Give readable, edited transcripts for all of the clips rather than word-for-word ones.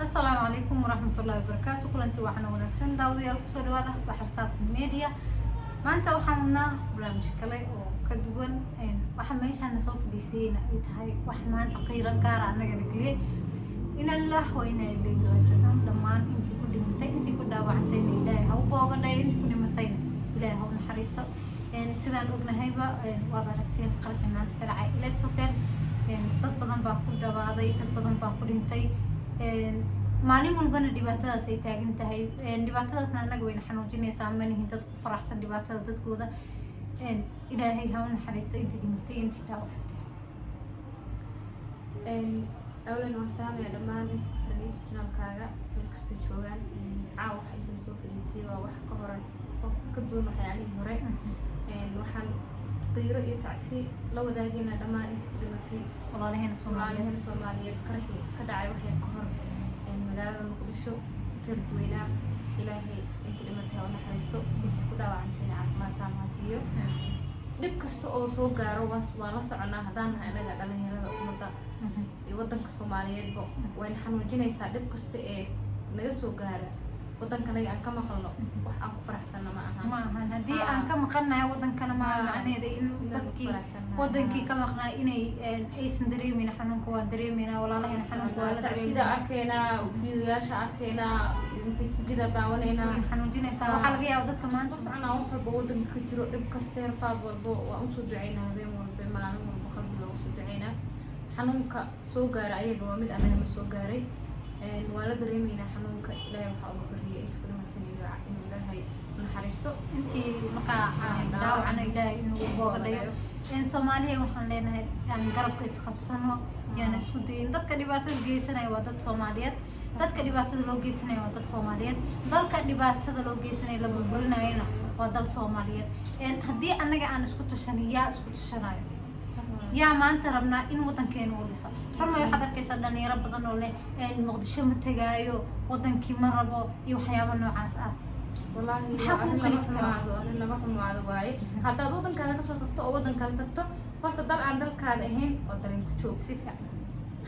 السلام عليكم ورحمة الله وبركاته. كلنتي waxaan wanaagsan daawadayaal ku soo dhawaada Baxar Saaf Media. Maanta waxaan wadnaa barnaamij kale oo ka duwan waxa meeshaan soo fadhiisayna ay tahay wax maanta qiiro gaar ah anaga nagliyay in Allah wa inna ilayhi raaji'uun. Dhammaan intii ku dhimatay intii ku dhaawacantay Ilaahay ha u boogadhay intii ku dhimatay Ilaahay ha u naxariisto. sidaan ognahayba waad aragteen qalbi maanta ka dhacay Elite Hotel. dad badan baa ku dhawaaday, dad badan baa ku dhintay. maalin walbana dhibaatadaas ay taagan tahay. dhibaatadaasna anaga wayna xanuujinaysaa, manihin dad ku faraxsan dhibaatada dadkooda. ilaahay ha u naxariisto intii dhimatay intii dhaawacantay. أولاً والسلام يا دمان أنت كحرنيت بجنال كاغا من كستو جوغان عاو حيدا نسوف اليسي ووح كهوران كدون وحي عليه هوري وحان قيرو يتعسي لو داقينا دمان أنت كدمتي والله لهنا سوماليا قرحي كدعي وحي كهور مدارة مقدشو تلك وينا إلهي أنت دمتها ونحرستو أنت كدا وعنتين عافماتا ماسيو dhib kasta oo soo gaaro waa la soconaa hadaan anaga dhalinyarada umada iyo wadanka Soomaaliyeed way xanuujinaysaa dhib kasta ee naga soo gaara wadankanaga aan ka maqalno wax aan ku faraxsana ma ahan hadii aan ka maqalnahay wadankana ma macnaheedu in dadkii wadankii ka maqnaa inay aysan dareemin xanuunka waa dareeminaa walaalaheena xanuunka waa la dareeminaa sida arkayna fiidiyaasha arkayna Facebook-da daawanayna xanuujinaysaa waxa laga yaabaa dadka maanta socona wax walba wadanka ka jiro dhib kasta rafaad walba waa u soo duceynaa habeen walba maalin walba qalbiga u soo duceynaa xanuunka soo gaara ayaga waa mid anaga ma soo gaaray waa la dareemayna xanuunka ilaahay waxa ugu bariyay inta kala mataniyo in ilaahay naxariisto intii marka daawacana ilaahay inuu boogadhayo Soomaaliya waxaan leenahay aan garabka is qabsano yana isku dayin dadka dhibaatada geysanaya waa dad Soomaaliyeed dadka dhibaatada loo geysanaya waa dad Soomaaliyeed dalka dhibaatada loo geysanaya la burburinayna waa dal Soomaaliyeed hadii anaga aan isku tashaniyaa isku tashanayo yaa maanta rabnaa in wadankeena uu dhiso farma waxaad arkaysaa dhalinyaro badan oo leh muqdisho ma tagaayo wadankii ma rabo iyo waxyaabo noocaas ah wallahi laga xumaado waaye haddaad wadankaada ka soo tagto oo wadankaada tagto horta dal aan dalkaada ahayn oo dareen ku joog si fiican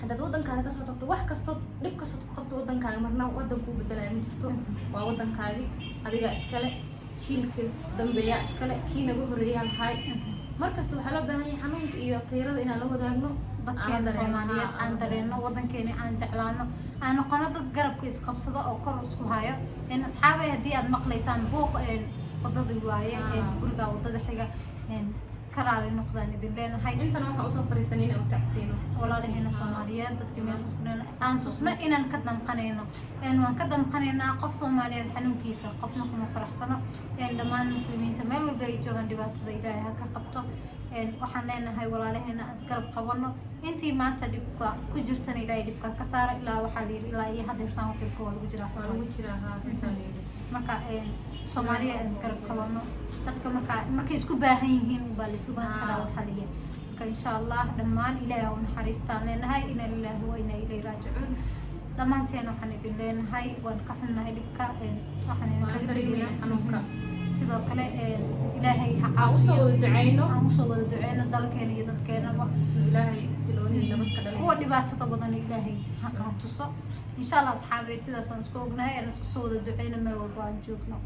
haddaad wadankaada ka soo tagto wax kasto dhib kasto ku qabto wadankaaga marna wadankuu bedelaya ma jirto waa wadankaagii adiga iskale jiilka dambeeya iskale kii naga horeeyaa lahay markasta waxaa loo baahan yahay xanuunka iyo qiirada inaan la wadaagno dadkeena Soomaaliyeed aan dareeno wadankeena aan jeclaano aan noqono dad garabka is qabsado oo kor isku hayo asxaabay hadii aad maqlaysaan buuq wadada waaye guriga wadada xiga karaari noqdaan idin leenahay intana waxa u soo fariisanayna oo tacsiino walaalaheena Soomaaliyeed dadka meesha isku aan tusna inaan ka damqanayno waan ka damqanaynaa qof Soomaaliyeed xanuunkiisa qofna kuma faraxsano dhammaan muslimiinta meel walba ay joogaan dhibaatada Ilaahay ha ka qabto waxaan leenahay walaalaheena aan isgarab qabano intii maanta dhibka ku jirtan Ilaahay dhibka ka saara ilaa waxa la yiri ilaa iyo hadeersan hotelka waa lagu jiraa marka Soomaaliya aan isgarab qabano dadka markay isku baahan yihiin baa la sugan karaa waxa la yiri marka insha Allah dhammaan Ilaahay uu naxariistaan leenahay inna lillahi wa inna ilayhi raaji'uun dhamaanteen waxaan idin leenahay waan ka xunnahay dhibka waxaan idin kaga dareemaa xanuunka sidoo kale ilaahay ha usoo wada duceyno dalkeena iyo dadkeenaba ilaahay silooni nabad ka dhalay kuwa dhibaatada badan ilaahay ha qaatuso insha Allah asxaabay sidaas aan isku ognahay aan isku soo wada duceyno meel walba aan joogno